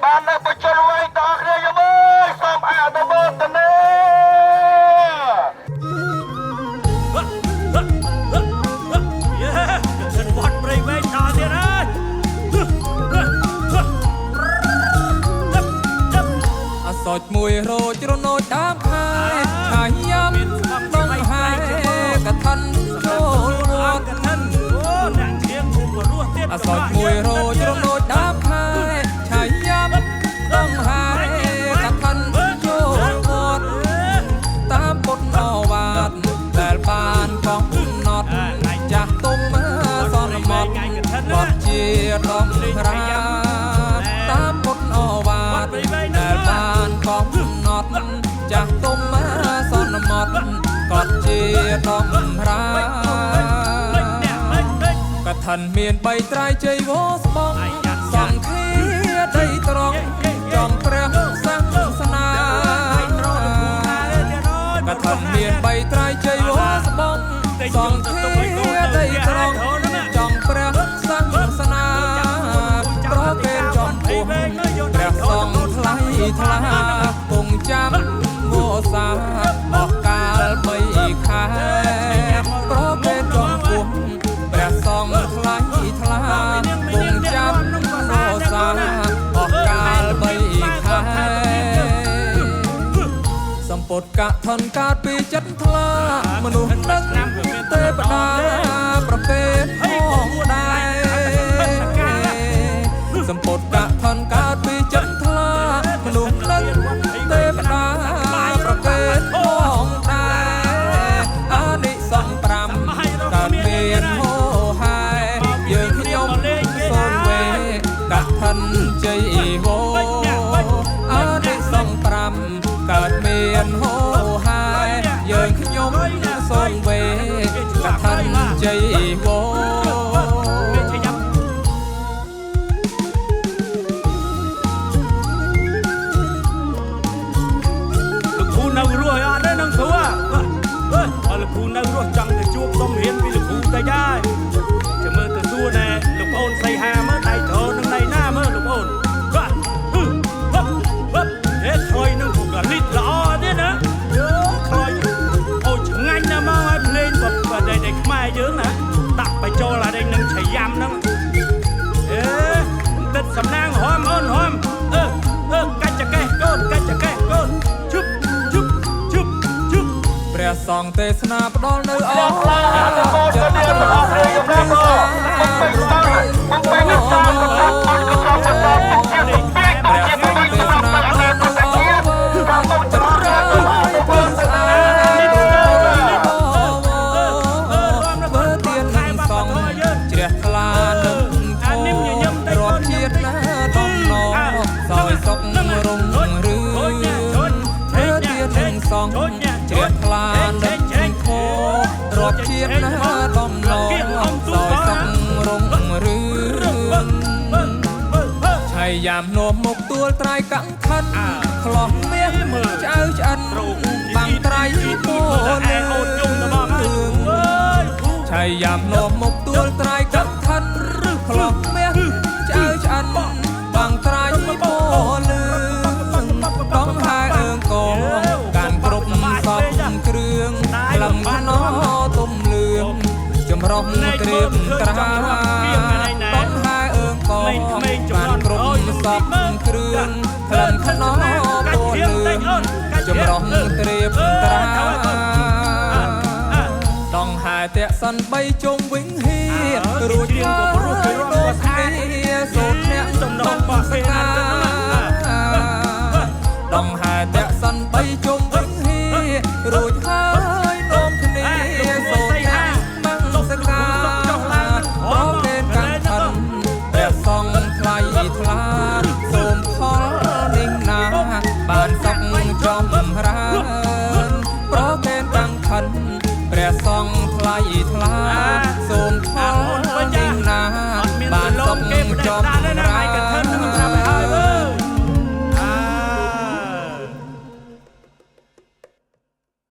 បាននៅបញ្ចូលໄວតគ្នាយមើសូមអនុមោទនាฉันวัดព្រៃវែងតទៀតហើយអសោចមួយរោចរនោចតាមខែឆាយយ៉ាំដងហែកថាន់ចូលវត្តកថាន់អូអ្នកធៀងគុំរស់ទៀតអសោចមួយរោចរនោចតាមខែឆាយយ៉ាំដងហែកថាន់ចូលវត្តតាមពុទ្ធអវាទដែលបានកំណត់ចាស់ទុំសន្មត់វត្តជាដំរាតាមពុទ្ធអវាទដែលបានកំណត់ចាស់ទុំសន្មត់ក៏ជាដំរាកថាមានបីត្រៃជ័យវស្បងសង្ឃាដីត្រង់ចំព្រះសាសនាកថាមានបីត្រៃជ័យវស្បងសង្ឃាដីត្រង់ចំព្រះសាសនាប្រកេនចំពោះព្រះសង្ឃថ្លៃថ្លាគង់ចាំងោសាអស់កាល3ខែប្រកេនចំពោះព្រះសង្ឃថ្លៃថ្លាគង់ចាំងោសាអស់កាល3ខែសម្ពុតកថនកើតពីចិត្តថ្លាមនុស្សដឹកទេវតាប្រកេនផងដែរសម្ពុតកថនកើតពីចិត្តថ្លាមនុស្សដឹកទេវតាប្រកេនផងដែរអានិសង្ឃ5កើតមានហោហាយយើងខ្ញុំសូមវេកថាជ័យវោអានិសង្ឃ5កើតមានហោហាយយើងខ្ញុំសូមវេកថាជ័យវោនៅរស់អត់ទេនឹងគ្រូអើយលោកគ្រូនៅរស់ចង់ទៅជួបសុំរៀនពីលោកគ្រូតិចហើយចាំមើលទៅសួរណែលោកប្អូនសៃហាមើលដៃត្រនឹងណៃណាមើលលោកប្អូនហេថយនឹងក៏លិតល្អទៀតណាយើខ្លោចអូឆ្ងាញ់ណាស់មកឲ្យភ្លេងបដៃខ្មែរយើងណាដាក់បញ្ចូលអានេះនឹងឆៃយ៉ាំហ្នឹងទឹកសំណាងហមអូនហមកាច់ចកេះកូនកាច់ចកេះកូនជប់ព្រះសង្ឃទេសនាផ្ដល់នៅអស់ចិត្តរបស់ព្រះយមណាមកបំពេញសាបំពេញសាកថាអត់កថាបតាជាពេកជាពេកទេសនាផ្ដល់នៅអស់តាមមកត្រង់ទៅពលស្អាតបើទៀននឹងសង្ឃជ្រះថ្លានឹងធម៌រត់ជាតិណាដំណងសោយសុខរុងរឿងបើទៀននឹងសង្ឃជ្រះថ្លានឹងធម៌រត់ជាតិណាដំណងសោយសុខរុងរឿងឆៃយ៉ាំនោមមុខទួលត្រៃកង្ខាន់ខ្លោះមាសចៅឆ្អិនបាំងត្រៃពោលអូនយំដល់មកឆៃយ៉ាំនោមមុខទួលត្រៃកង្ខាន់ខ្លោះមាសចៅឆ្អិនបាំងត្រៃពោលដងហើយអើងកងកាន់គ្រប់សពគ្រឿងក្លឹមខ្នោទុំលឿងចម្រុះក្រៀមត្រាដងហើយអើងកងបានគ្រប់សពគ្រឿងក្លឹមខ្នោពោលឿងចម្រុះក្រៀមត្រាដងហើយតាក់សិន3ជុំវិញហៀរួចហើយដូចគ្នាសូត្រអ្នកសំដងបោះស្កាដងហើយតាក់សិន3ជុំវិញហៀរួចហើយដូចគ្នាសូត្រអ្នកបាំងស្កាបោកលេនកាំងឋិនព្រះសង្ឃថ្លៃថ្លាសូមផលនេះណាបានសុខចំរានប្រកេនកាំងឋិនព្រះសង្ឃថ្លៃថ្លាសូមផ